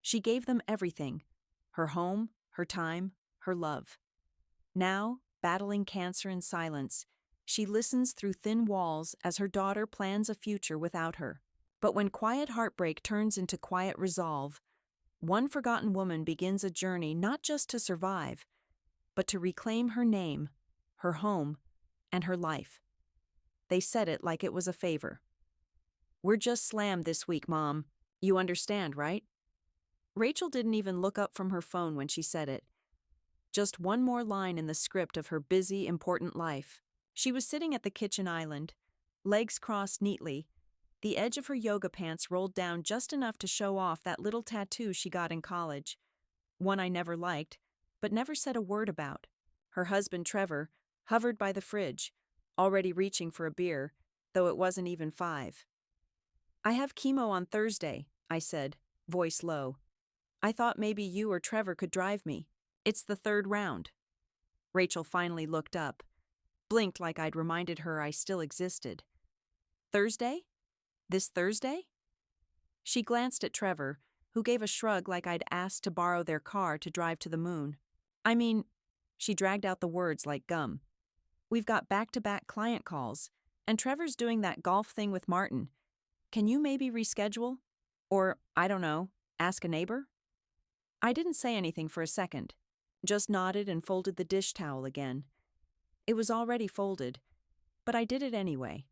She gave them everything: her home, her time, her love. Now, battling cancer in silence, she listens through thin walls as her daughter plans a future without her. But when quiet heartbreak turns into quiet resolve, one forgotten woman begins a journey not just to survive, but to reclaim her name, her home, and her life. They said it like it was a favor. "We're just slammed this week, Mom. You understand, right?" Rachel didn't even look up from her phone when she said it. Just one more line in the script of her busy, important life. She was sitting at the kitchen island, legs crossed neatly, the edge of her yoga pants rolled down just enough to show off that little tattoo she got in college, one I never liked, but never said a word about. Her husband, Trevor, hovered by the fridge, already reaching for a beer, though it wasn't even 5. "I have chemo on Thursday," I said, voice low. "I thought maybe you or Trevor could drive me. It's the 3rd round." Rachel finally looked up, blinked like I'd reminded her I still existed. "Thursday? This Thursday?" She glanced at Trevor, who gave a shrug like I'd asked to borrow their car to drive to the moon. "I mean," she dragged out the words like gum, "we've got back-to-back client calls, and Trevor's doing that golf thing with Martin. Can you maybe reschedule? Or, I don't know, ask a neighbor?" I didn't say anything for a second, just nodded and folded the dish towel again. It was already folded, but I did it anyway.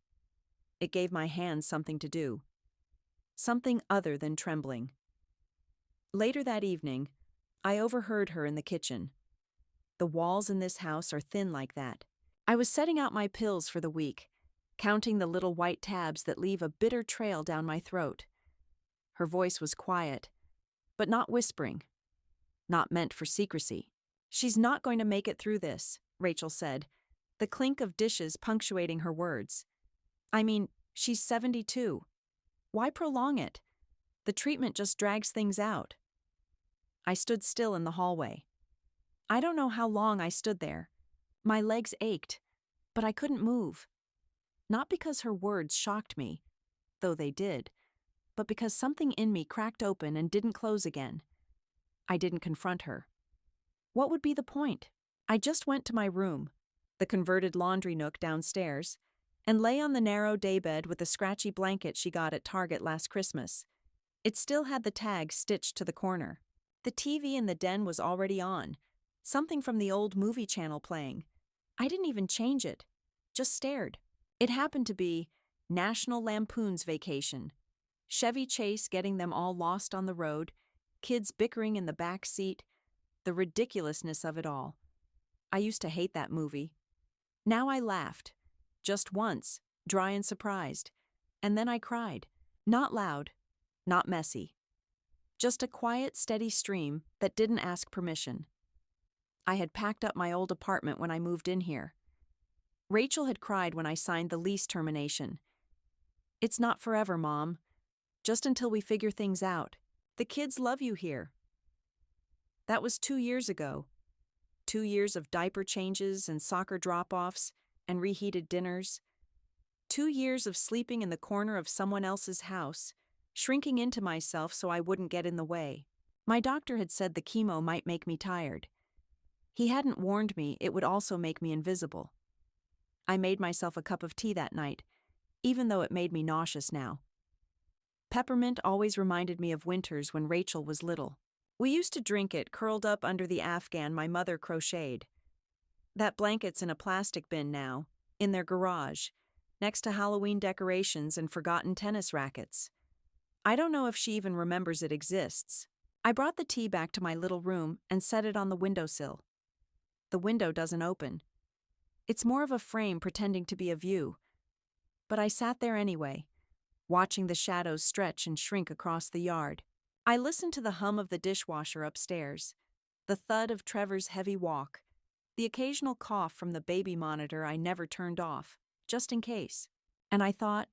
It gave my hands something to do. Something other than trembling. Later that evening, I overheard her in the kitchen. The walls in this house are thin like that. I was setting out my pills for the week, counting the little white tabs that leave a bitter trail down my throat. Her voice was quiet, but not whispering. Not meant for secrecy. "She's not going to make it through this," Rachel said, the clink of dishes punctuating her words. "I mean, she's 72. Why prolong it? The treatment just drags things out." I stood still in the hallway. I don't know how long I stood there. My legs ached, but I couldn't move. Not because her words shocked me, though they did, but because something in me cracked open and didn't close again. I didn't confront her. What would be the point? I just went to my room, the converted laundry nook downstairs, and lay on the narrow daybed with the scratchy blanket she got at Target last Christmas. It still had the tag stitched to the corner. The TV in the den was already on, something from the old movie channel playing. I didn't even change it, just stared. It happened to be National Lampoon's Vacation. Chevy Chase getting them all lost on the road, kids bickering in the back seat, the ridiculousness of it all. I used to hate that movie. Now I laughed, just once, dry and surprised, and then I cried. Not loud, not messy. Just a quiet, steady stream that didn't ask permission. I had packed up my old apartment when I moved in here. Rachel had cried when I signed the lease termination. "It's not forever, Mom. Just until we figure things out. The kids love you here." That was 2 years ago. 2 years of diaper changes and soccer drop-offs and reheated dinners. 2 years of sleeping in the corner of someone else's house, shrinking into myself so I wouldn't get in the way. My doctor had said the chemo might make me tired. He hadn't warned me it would also make me invisible. I made myself a cup of tea that night, even though it made me nauseous now. Peppermint always reminded me of winters when Rachel was little. We used to drink it curled up under the Afghan my mother crocheted. That blanket's in a plastic bin now, in their garage, next to Halloween decorations and forgotten tennis rackets. I don't know if she even remembers it exists. I brought the tea back to my little room and set it on the windowsill. The window doesn't open. It's more of a frame pretending to be a view. But I sat there anyway, watching the shadows stretch and shrink across the yard. I listened to the hum of the dishwasher upstairs, the thud of Trevor's heavy walk, the occasional cough from the baby monitor I never turned off, just in case. And I thought,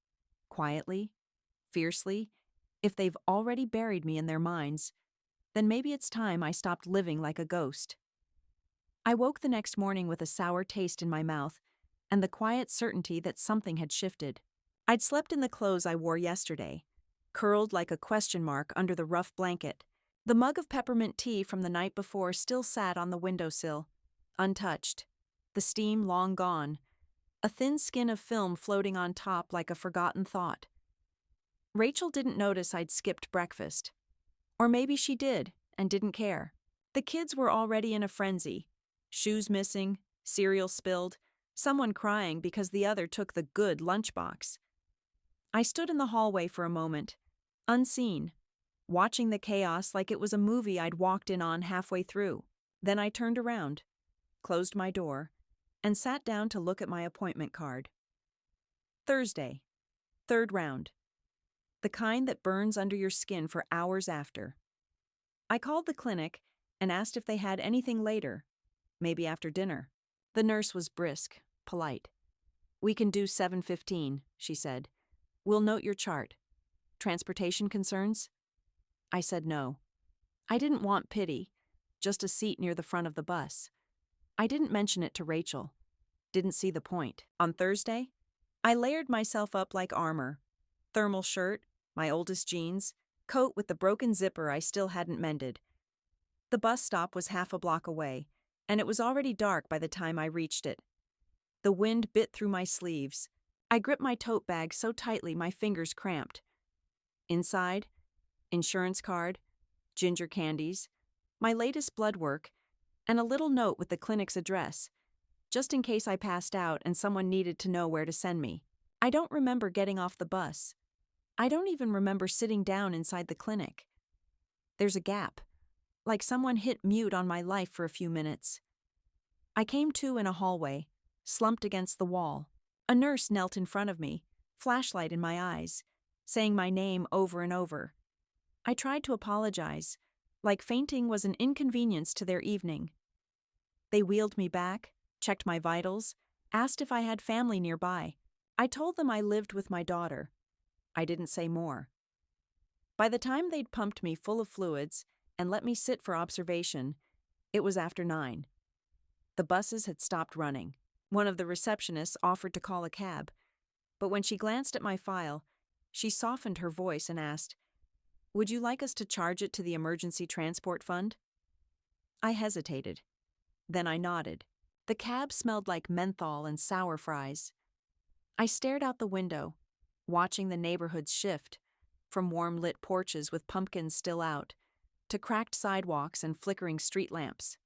quietly, fiercely, if they've already buried me in their minds, then maybe it's time I stopped living like a ghost. I woke the next morning with a sour taste in my mouth and the quiet certainty that something had shifted. I'd slept in the clothes I wore yesterday, curled like a question mark under the rough blanket, The mug of peppermint tea from the night before still sat on the windowsill, untouched, the steam long gone, a thin skin of film floating on top like a forgotten thought. Rachel didn't notice I'd skipped breakfast. Or maybe she did, and didn't care. The kids were already in a frenzy. Shoes missing, cereal spilled, someone crying because the other took the good lunchbox. I stood in the hallway for a moment, unseen, watching the chaos like it was a movie I'd walked in on halfway through. Then I turned around, closed my door, and sat down to look at my appointment card. Thursday, 3rd round. The kind that burns under your skin for hours after. I called the clinic and asked if they had anything later, maybe after dinner. The nurse was brisk, polite. "We can do 7:15, she said. "We'll note your chart. Transportation concerns?" I said no. I didn't want pity, just a seat near the front of the bus. I didn't mention it to Rachel. Didn't see the point. On Thursday, I layered myself up like armor. Thermal shirt, my oldest jeans, coat with the broken zipper I still hadn't mended. The bus stop was half a block away, and it was already dark by the time I reached it. The wind bit through my sleeves. I gripped my tote bag so tightly my fingers cramped. Inside, insurance card, ginger candies, my latest blood work, and a little note with the clinic's address, just in case I passed out and someone needed to know where to send me. I don't remember getting off the bus. I don't even remember sitting down inside the clinic. There's a gap, like someone hit mute on my life for a few minutes. I came to in a hallway, slumped against the wall. A nurse knelt in front of me, flashlight in my eyes, saying my name over and over. I tried to apologize, like fainting was an inconvenience to their evening. They wheeled me back, checked my vitals, asked if I had family nearby. I told them I lived with my daughter. I didn't say more. By the time they'd pumped me full of fluids and let me sit for observation, it was after 9. The buses had stopped running. One of the receptionists offered to call a cab, but when she glanced at my file, she softened her voice and asked, "Would you like us to charge it to the emergency transport fund?" I hesitated. Then I nodded. The cab smelled like menthol and sour fries. I stared out the window, watching the neighborhoods shift, from warm-lit porches with pumpkins still out, to cracked sidewalks and flickering street lamps.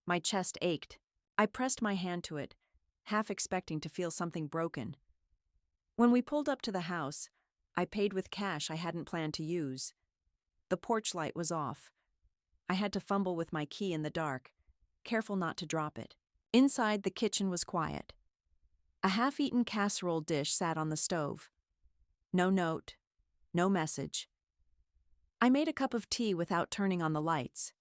My chest ached. I pressed my hand to it, half expecting to feel something broken. When we pulled up to the house, I paid with cash I hadn't planned to use. The porch light was off. I had to fumble with my key in the dark, careful not to drop it. Inside, the kitchen was quiet. A half-eaten casserole dish sat on the stove. No note, no message. I made a cup of tea without turning on the lights.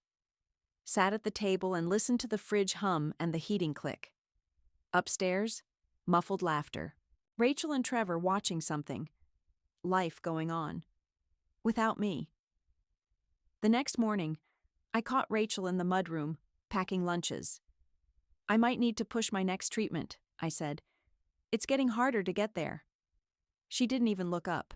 Sat at the table and listened to the fridge hum and the heating click. Upstairs, muffled laughter. Rachel and Trevor watching something. Life going on. Without me. The next morning, I caught Rachel in the mudroom, packing lunches. "I might need to push my next treatment," I said. "It's getting harder to get there." She didn't even look up.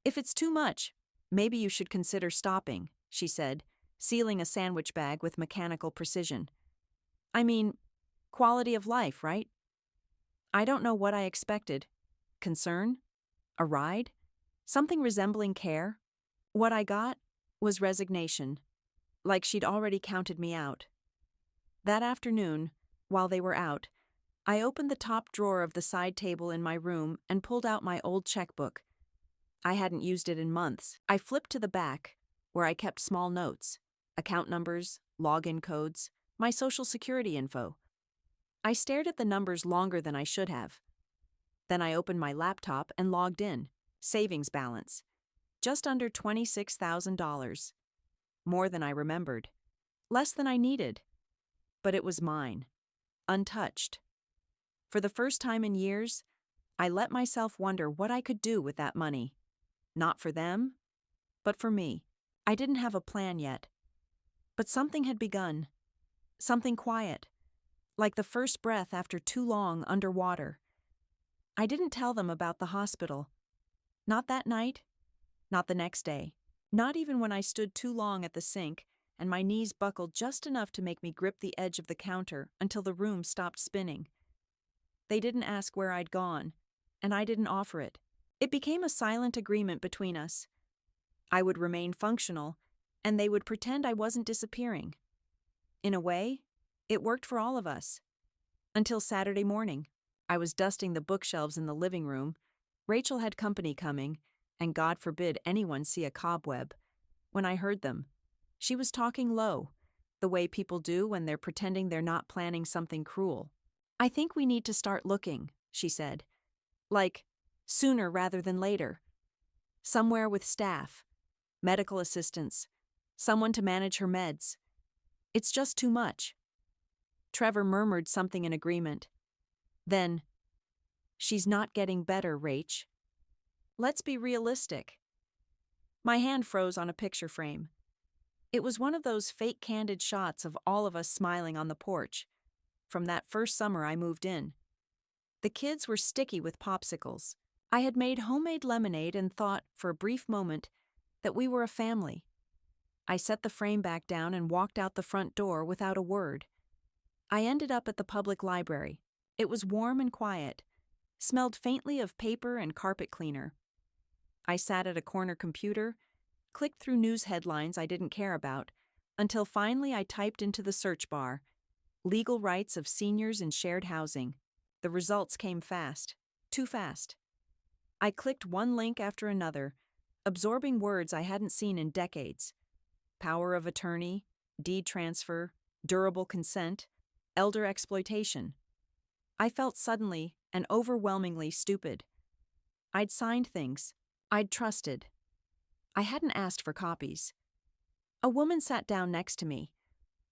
"If it's too much, maybe you should consider stopping," she said, sealing a sandwich bag with mechanical precision. "I mean, quality of life, right?" I don't know what I expected. Concern? A ride? Something resembling care? What I got was resignation, like she'd already counted me out. That afternoon, while they were out, I opened the top drawer of the side table in my room and pulled out my old checkbook. I hadn't used it in months. I flipped to the back, where I kept small notes, account numbers, login codes, my social security info. I stared at the numbers longer than I should have. Then I opened my laptop and logged in. Savings balance. Just under $26,000. More than I remembered. Less than I needed. But it was mine. Untouched. For the first time in years, I let myself wonder what I could do with that money. Not for them, but for me. I didn't have a plan yet. But something had begun. Something quiet. Like the first breath after too long underwater. I didn't tell them about the hospital. Not that night, not the next day. Not even when I stood too long at the sink and my knees buckled just enough to make me grip the edge of the counter until the room stopped spinning. They didn't ask where I'd gone, and I didn't offer it. It became a silent agreement between us. I would remain functional, and they would pretend I wasn't disappearing. In a way, it worked for all of us. Until Saturday morning. I was dusting the bookshelves in the living room. Rachel had company coming, and God forbid anyone see a cobweb. When I heard them, she was talking low, the way people do when they're pretending they're not planning something cruel. "I think we need to start looking," she said. "Like, sooner rather than later. Somewhere with staff, medical assistants, someone to manage her meds. It's just too much." Trevor murmured something in agreement. Then, "She's not getting better, Rach. Let's be realistic." My hand froze on a picture frame. It was one of those fake candid shots of all of us smiling on the porch, from that first summer I moved in. The kids were sticky with popsicles. I had made homemade lemonade and thought, for a brief moment, that we were a family. I set the frame back down and walked out the front door without a word. I ended up at the public library. It was warm and quiet, smelled faintly of paper and carpet cleaner. I sat at a corner computer, clicked through news headlines I didn't care about, until finally I typed into the search bar, "Legal rights of seniors in shared housing." The results came fast. Too fast. I clicked one link after another, absorbing words I hadn't seen in decades. Power of attorney, deed transfer, durable consent, elder exploitation. I felt suddenly and overwhelmingly stupid. I'd signed things. I'd trusted. I hadn't asked for copies. A woman sat down next to me.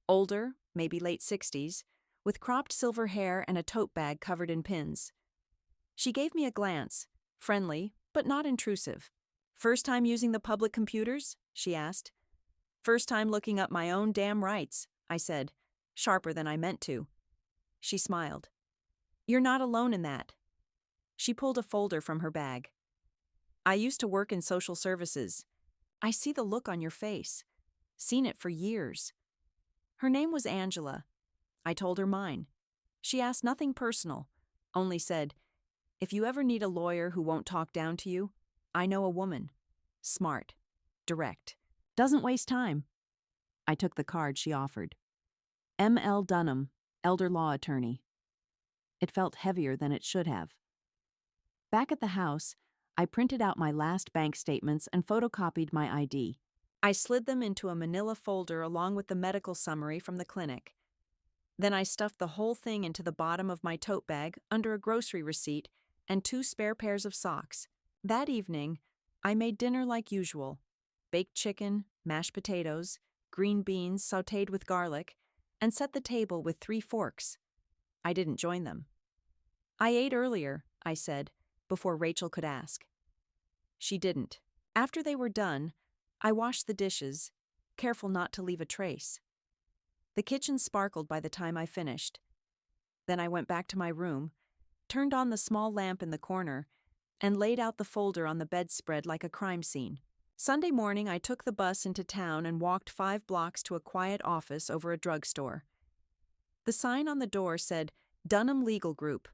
Older, maybe late 60s, with cropped silver hair and a tote bag covered in pins. She gave me a glance, friendly, but not intrusive. "First time using the public computers?" she asked. "First time looking up my own damn rights," I said, sharper than I meant to. She smiled. "You're not alone in that." She pulled a folder from her bag. "I used to work in social services. I see the look on your face. Seen it for years." Her name was Angela. I told her mine. She asked nothing personal, only said, "If you ever need a lawyer who won't talk down to you, I know a woman. Smart. Direct. Doesn't waste time." I took the card she offered. M.L. Dunham, elder law attorney. It felt heavier than it should have. Back at the house, I printed out my last bank statements and photocopied my ID. I slid them into a manila folder along with the medical summary from the clinic. Then I stuffed the whole thing into the bottom of my tote bag under a grocery receipt and 2 spare pairs of socks. That evening, I made dinner like usual. Baked chicken, mashed potatoes, green beans sautéed with garlic, and set the table with 3 forks. I didn't join them. "I ate earlier," I said, before Rachel could ask. She didn't. After they were done, I washed the dishes, careful not to leave a trace. The kitchen sparkled by the time I finished. Then I went back to my room, turned on the small lamp in the corner, and laid out the folder on the bedspread like a crime scene. Sunday morning, I took the bus into town and walked 5 blocks to a quiet office over a drugstore. The sign on the door said Dunham Legal Group,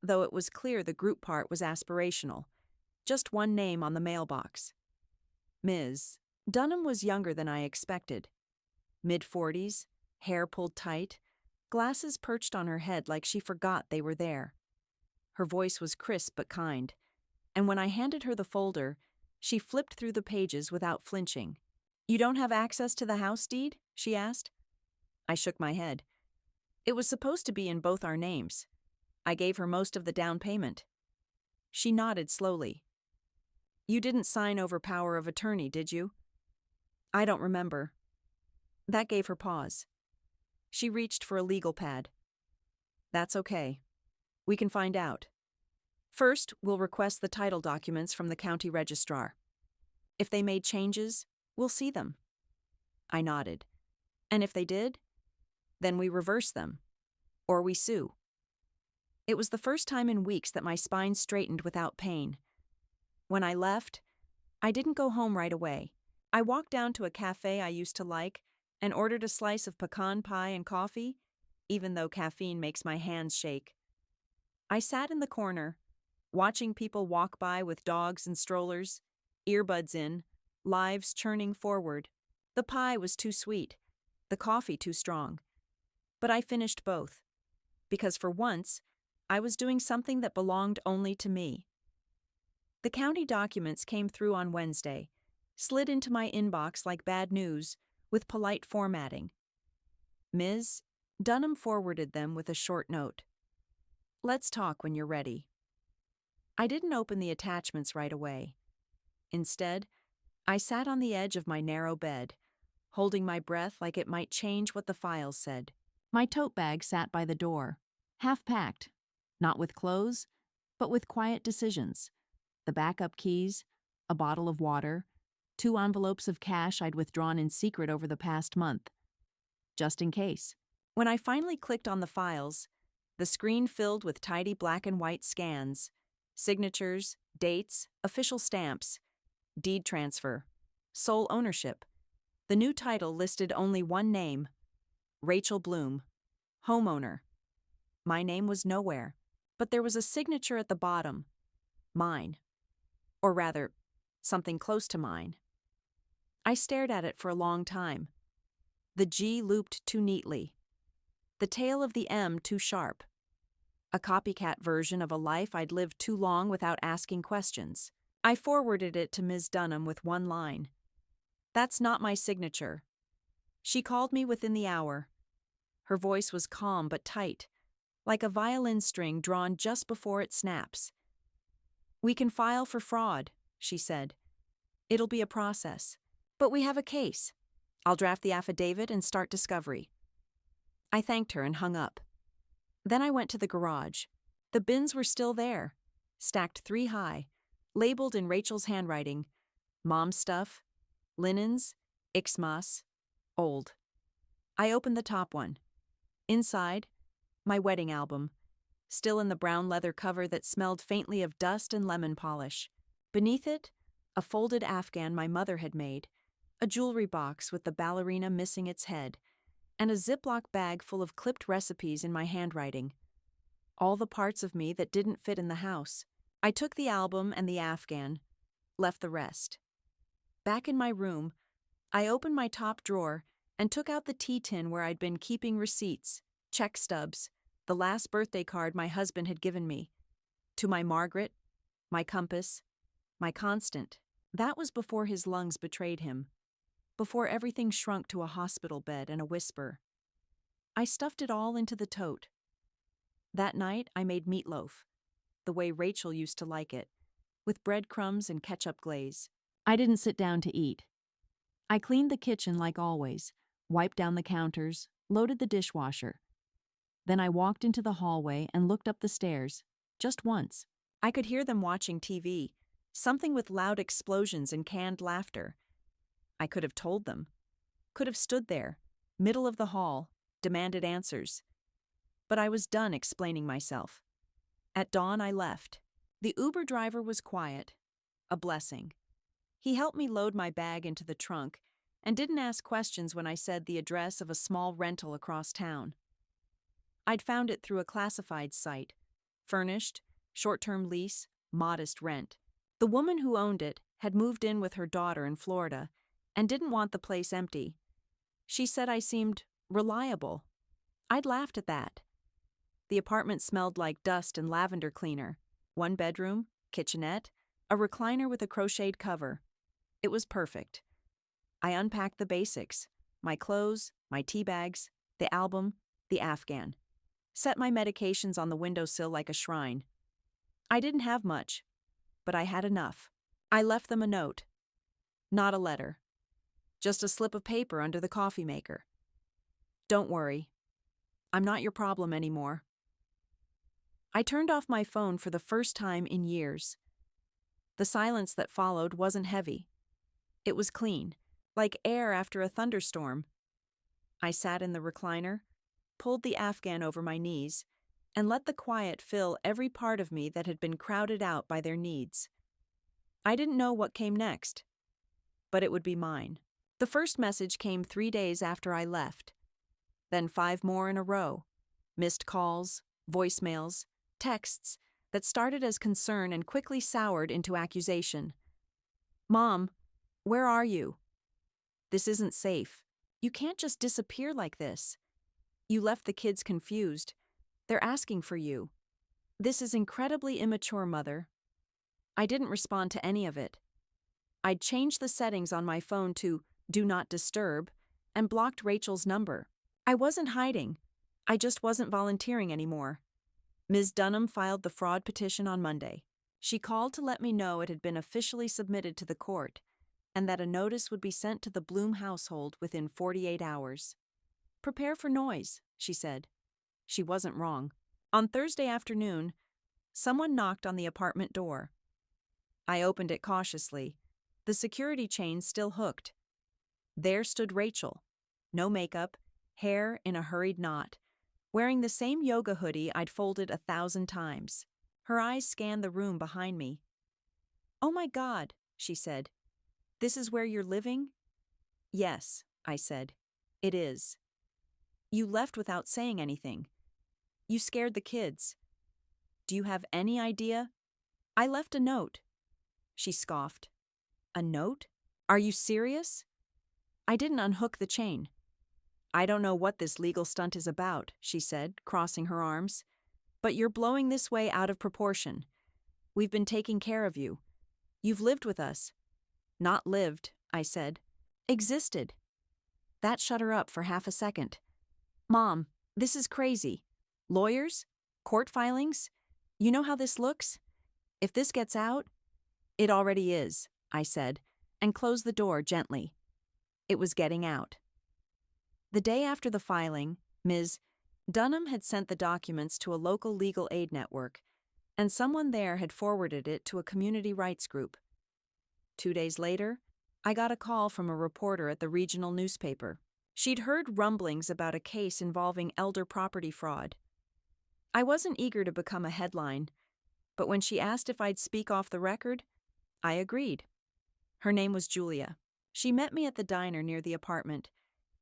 though it was clear the group part was aspirational. Just one name on the mailbox. Ms. Dunham was younger than I expected. Mid-40s, hair pulled tight, glasses perched on her head like she forgot they were there. Her voice was crisp but kind, and when I handed her the folder, she flipped through the pages without flinching. "You don't have access to the house deed?" she asked. I shook my head. It was supposed to be in both our names. I gave her most of the down payment. She nodded slowly. "You didn't sign over power of attorney, did you?" "I don't remember." That gave her pause. She reached for a legal pad. "That's okay. We can find out. First, we'll request the title documents from the county registrar. If they made changes, we'll see them." I nodded. "And if they did, then we reverse them. Or we sue." It was the first time in weeks that my spine straightened without pain. When I left, I didn't go home right away. I walked down to a cafe I used to like and ordered a slice of pecan pie and coffee, even though caffeine makes my hands shake. I sat in the corner, watching people walk by with dogs and strollers, earbuds in, lives churning forward. The pie was too sweet, the coffee too strong. But I finished both, because for once, I was doing something that belonged only to me. The county documents came through on Wednesday, slid into my inbox like bad news, with polite formatting. Ms. Dunham forwarded them with a short note. Let's talk when you're ready. I didn't open the attachments right away. Instead, I sat on the edge of my narrow bed, holding my breath like it might change what the files said. My tote bag sat by the door, half packed, not with clothes, but with quiet decisions. The backup keys, a bottle of water, 2 envelopes of cash I'd withdrawn in secret over the past month. Just in case. When I finally clicked on the files, the screen filled with tidy black and white scans, signatures, dates, official stamps, deed transfer, sole ownership. The new title listed only one name, Rachel Bloom, homeowner. My name was nowhere, but there was a signature at the bottom, mine. Or rather, something close to mine. I stared at it for a long time. The G looped too neatly. The tail of the M too sharp. A copycat version of a life I'd lived too long without asking questions. I forwarded it to Ms. Dunham with one line. That's not my signature. She called me within the hour. Her voice was calm but tight, like a violin string drawn just before it snaps. We can file for fraud, she said. It'll be a process. But we have a case. I'll draft the affidavit and start discovery. I thanked her and hung up. Then I went to the garage. The bins were still there, stacked 3 high, labeled in Rachel's handwriting, Mom's stuff, linens, Ixmas, old. I opened the top one. Inside, my wedding album, still in the brown leather cover that smelled faintly of dust and lemon polish. Beneath it, a folded afghan my mother had made, a jewelry box with the ballerina missing its head, and a Ziploc bag full of clipped recipes in my handwriting. All the parts of me that didn't fit in the house. I took the album and the afghan, left the rest. Back in my room, I opened my top drawer and took out the tea tin where I'd been keeping receipts, check stubs, the last birthday card my husband had given me. To my Margaret, my compass, my constant. That was before his lungs betrayed him. Before everything shrunk to a hospital bed and a whisper. I stuffed it all into the tote. That night, I made meatloaf, the way Rachel used to like it, with breadcrumbs and ketchup glaze. I didn't sit down to eat. I cleaned the kitchen like always, wiped down the counters, loaded the dishwasher. Then I walked into the hallway and looked up the stairs, just once. I could hear them watching TV, something with loud explosions and canned laughter. I could have told them, could have stood there, middle of the hall, demanded answers. But I was done explaining myself. At dawn, I left. The Uber driver was quiet, a blessing. He helped me load my bag into the trunk and didn't ask questions when I said the address of a small rental across town. I'd found it through a classified site, furnished, short-term lease, modest rent. The woman who owned it had moved in with her daughter in Florida and didn't want the place empty. She said I seemed reliable. I'd laughed at that. The apartment smelled like dust and lavender cleaner. 1 bedroom, kitchenette, a recliner with a crocheted cover. It was perfect. I unpacked the basics, my clothes, my tea bags, the album, the afghan. Set my medications on the windowsill like a shrine. I didn't have much, but I had enough. I left them a note. Not a letter. Just a slip of paper under the coffee maker. Don't worry. I'm not your problem anymore. I turned off my phone for the first time in years. The silence that followed wasn't heavy. It was clean, like air after a thunderstorm. I sat in the recliner, pulled the afghan over my knees, and let the quiet fill every part of me that had been crowded out by their needs. I didn't know what came next. but it would be mine. The first message came 3 days after I left. Then 5 more in a row. Missed calls, voicemails, texts that started as concern and quickly soured into accusation. Mom, where are you? This isn't safe. You can't just disappear like this. You left the kids confused. They're asking for you. This is incredibly immature, Mother. I didn't respond to any of it. I'd changed the settings on my phone to Do Not Disturb and blocked Rachel's number. I wasn't hiding. I just wasn't volunteering anymore. Ms. Dunham filed the fraud petition on Monday. She called to let me know it had been officially submitted to the court and that a notice would be sent to the Bloom household within 48 hours. Prepare for noise, she said. She wasn't wrong. On Thursday afternoon, someone knocked on the apartment door. I opened it cautiously, the security chain still hooked. There stood Rachel, no makeup, hair in a hurried knot, wearing the same yoga hoodie I'd folded 1,000 times. Her eyes scanned the room behind me. "Oh my God," she said. "This is where you're living?" "Yes," I said. "It is." "You left without saying anything. You scared the kids. Do you have any idea?" "I left a note." She scoffed. "A note? Are you serious?" I didn't unhook the chain. "I don't know what this legal stunt is about," she said, crossing her arms. "But you're blowing this way out of proportion. We've been taking care of you. You've lived with us." "Not lived," I said. "Existed." That shut her up for half a second. "Mom, this is crazy. Lawyers? Court filings? You know how this looks? If this gets out—" "It already is," I said, and closed the door gently. It was getting out. The day after the filing, Ms. Dunham had sent the documents to a local legal aid network, and someone there had forwarded it to a community rights group. 2 days later, I got a call from a reporter at the regional newspaper. She'd heard rumblings about a case involving elder property fraud. I wasn't eager to become a headline, but when she asked if I'd speak off the record, I agreed. Her name was Julia. She met me at the diner near the apartment,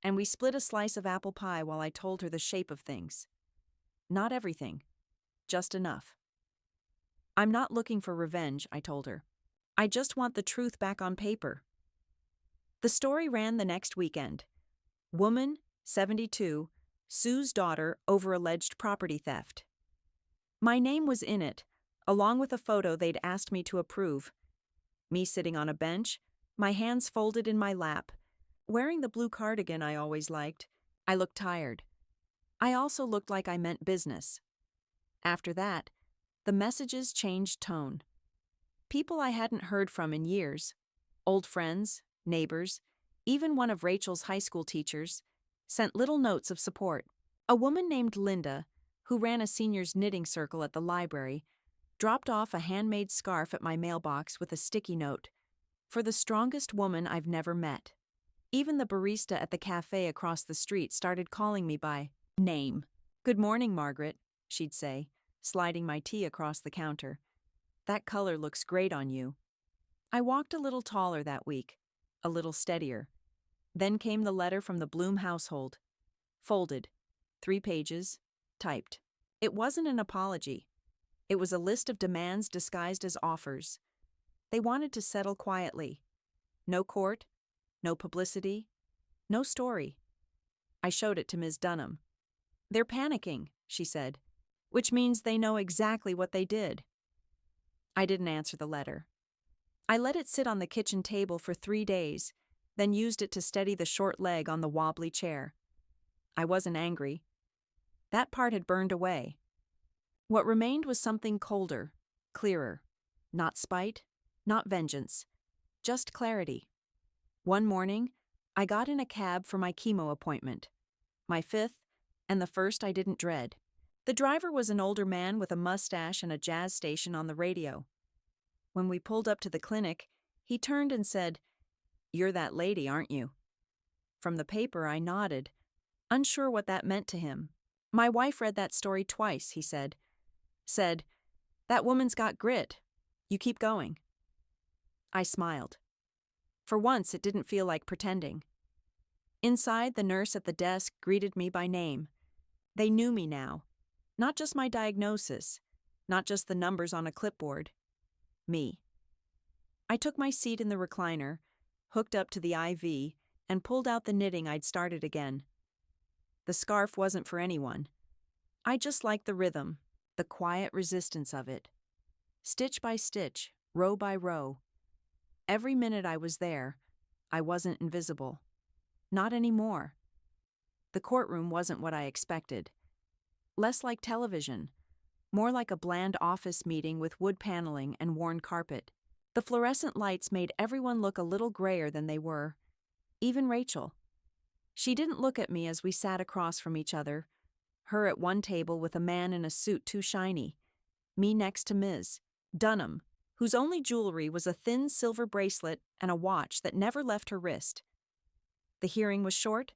and we split a slice of apple pie while I told her the shape of things. Not everything, just enough. "I'm not looking for revenge," I told her. "I just want the truth back on paper." The story ran the next weekend. Woman, 72, sues daughter over alleged property theft. My name was in it, along with a photo they'd asked me to approve. Me sitting on a bench, my hands folded in my lap, wearing the blue cardigan I always liked. I looked tired. I also looked like I meant business. After that, the messages changed tone. People I hadn't heard from in years, old friends, neighbors, even one of Rachel's high school teachers, sent little notes of support. A woman named Linda, who ran a seniors knitting circle at the library, dropped off a handmade scarf at my mailbox with a sticky note, "For the strongest woman I've never met." Even the barista at the cafe across the street started calling me by name. "Good morning, Margaret," she'd say, sliding my tea across the counter. "That color looks great on you." I walked a little taller that week, a little steadier. Then came the letter from the Bloom household. Folded, 3 pages, typed. It wasn't an apology. It was a list of demands disguised as offers. They wanted to settle quietly. No court, no publicity, no story. I showed it to Ms. Dunham. "They're panicking," she said, "which means they know exactly what they did." I didn't answer the letter. I let it sit on the kitchen table for 3 days, then used it to steady the short leg on the wobbly chair. I wasn't angry. That part had burned away. What remained was something colder, clearer. Not spite, not vengeance, just clarity. One morning, I got in a cab for my chemo appointment. My 5th, and the first I didn't dread. The driver was an older man with a mustache and a jazz station on the radio. When we pulled up to the clinic, he turned and said, "You're that lady, aren't you?" From the paper, I nodded, unsure what that meant to him. "My wife read that story twice," he said. Said, "That woman's got grit. You keep going." I smiled. For once, it didn't feel like pretending. Inside, the nurse at the desk greeted me by name. They knew me now. Not just my diagnosis, not just the numbers on a clipboard. Me. I took my seat in the recliner, hooked up to the IV, and pulled out the knitting I'd started again. The scarf wasn't for anyone. I just liked the rhythm, the quiet resistance of it. Stitch by stitch, row by row. Every minute I was there, I wasn't invisible. Not anymore. The courtroom wasn't what I expected. Less like television, more like a bland office meeting with wood paneling and worn carpet. The fluorescent lights made everyone look a little grayer than they were, even Rachel. She didn't look at me as we sat across from each other, her at one table with a man in a suit too shiny, me next to Ms. Dunham, whose only jewelry was a thin silver bracelet and a watch that never left her wrist. The hearing was short.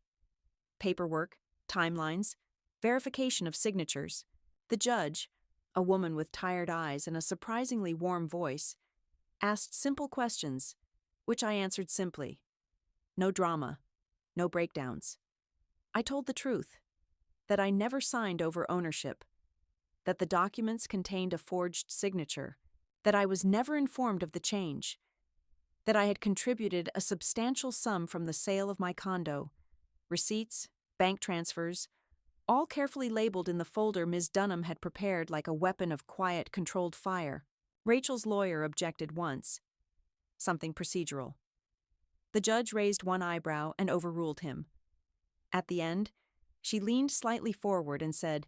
Paperwork, timelines, verification of signatures. The judge, a woman with tired eyes and a surprisingly warm voice, asked simple questions, which I answered simply. No drama, no breakdowns. I told the truth, that I never signed over ownership, that the documents contained a forged signature, that I was never informed of the change, that I had contributed a substantial sum from the sale of my condo, receipts, bank transfers, all carefully labeled in the folder Ms. Dunham had prepared like a weapon of quiet, controlled fire. Rachel's lawyer objected once. Something procedural. The judge raised one eyebrow and overruled him. At the end, she leaned slightly forward and said,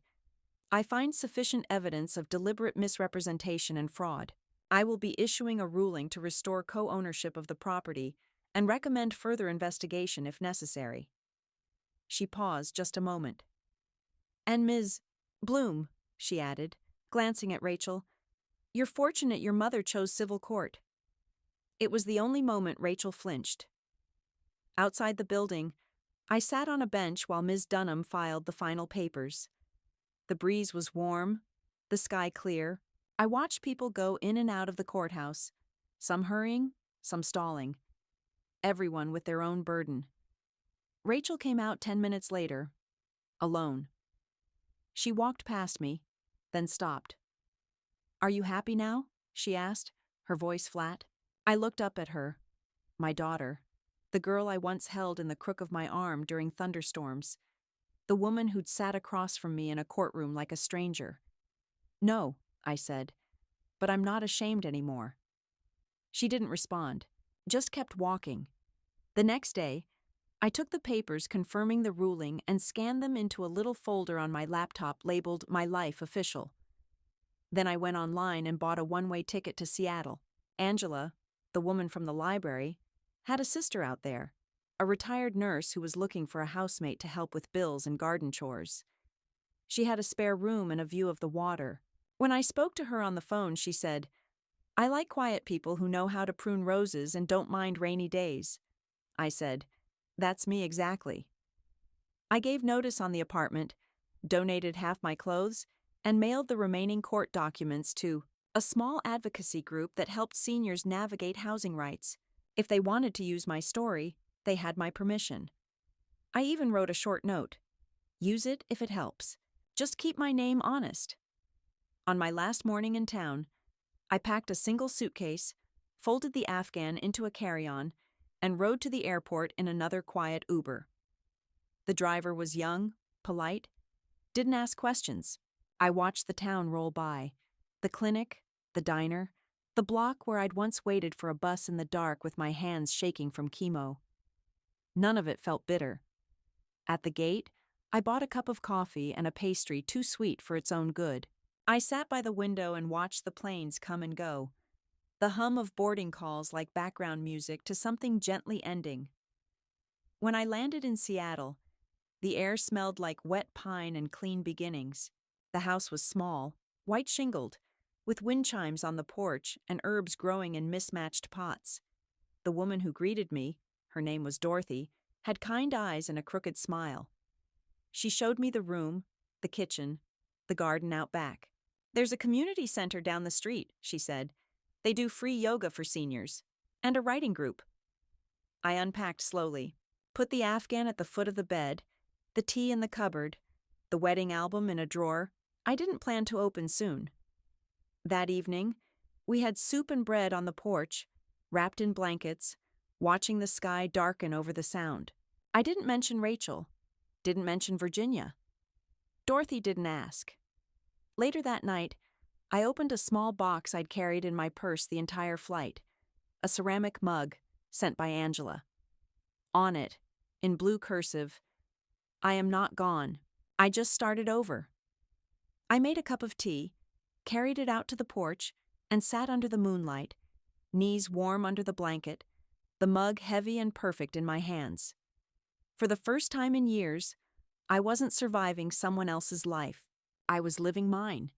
I find sufficient evidence of deliberate misrepresentation and fraud. I will be issuing a ruling to restore co-ownership of the property and recommend further investigation if necessary. She paused just a moment. And Ms. Bloom, she added, glancing at Rachel, you're fortunate your mother chose civil court. It was the only moment Rachel flinched. Outside the building, I sat on a bench while Ms. Dunham filed the final papers. The breeze was warm, the sky clear. I watched people go in and out of the courthouse, some hurrying, some stalling. Everyone with their own burden. Rachel came out 10 minutes later, alone. She walked past me, then stopped. Are you happy now? She asked, her voice flat. I looked up at her. My daughter. The girl I once held in the crook of my arm during thunderstorms. The woman who'd sat across from me in a courtroom like a stranger. No, I said, but I'm not ashamed anymore. She didn't respond, just kept walking. The next day, I took the papers confirming the ruling and scanned them into a little folder on my laptop labeled My Life Official. Then I went online and bought a one-way ticket to Seattle. Angela, the woman from the library, had a sister out there, a retired nurse who was looking for a housemate to help with bills and garden chores. She had a spare room and a view of the water. When I spoke to her on the phone, she said, I like quiet people who know how to prune roses and don't mind rainy days. I said, that's me exactly. I gave notice on the apartment, donated half my clothes, and mailed the remaining court documents to a small advocacy group that helped seniors navigate housing rights. If they wanted to use my story, they had my permission. I even wrote a short note. Use it if it helps. Just keep my name honest. On my last morning in town, I packed a single suitcase, folded the Afghan into a carry-on, and rode to the airport in another quiet Uber. The driver was young, polite, didn't ask questions. I watched the town roll by, the clinic, the diner, the block where I'd once waited for a bus in the dark with my hands shaking from chemo. None of it felt bitter. At the gate, I bought a cup of coffee and a pastry too sweet for its own good. I sat by the window and watched the planes come and go, the hum of boarding calls like background music to something gently ending. When I landed in Seattle, the air smelled like wet pine and clean beginnings. The house was small, white-shingled, with wind chimes on the porch and herbs growing in mismatched pots. The woman who greeted me, her name was Dorothy, had kind eyes and a crooked smile. She showed me the room, the kitchen, the garden out back. There's a community center down the street, she said. They do free yoga for seniors. And a writing group. I unpacked slowly, put the Afghan at the foot of the bed, the tea in the cupboard, the wedding album in a drawer I didn't plan to open soon. That evening, we had soup and bread on the porch, wrapped in blankets, watching the sky darken over the Sound. I didn't mention Rachel, didn't mention Virginia. Dorothy didn't ask. Later that night, I opened a small box I'd carried in my purse the entire flight, a ceramic mug sent by Angela. On it, in blue cursive, "I am not gone. I just started over." I made a cup of tea, carried it out to the porch, and sat under the moonlight, knees warm under the blanket, the mug heavy and perfect in my hands. For the first time in years, I wasn't surviving someone else's life. I was living mine.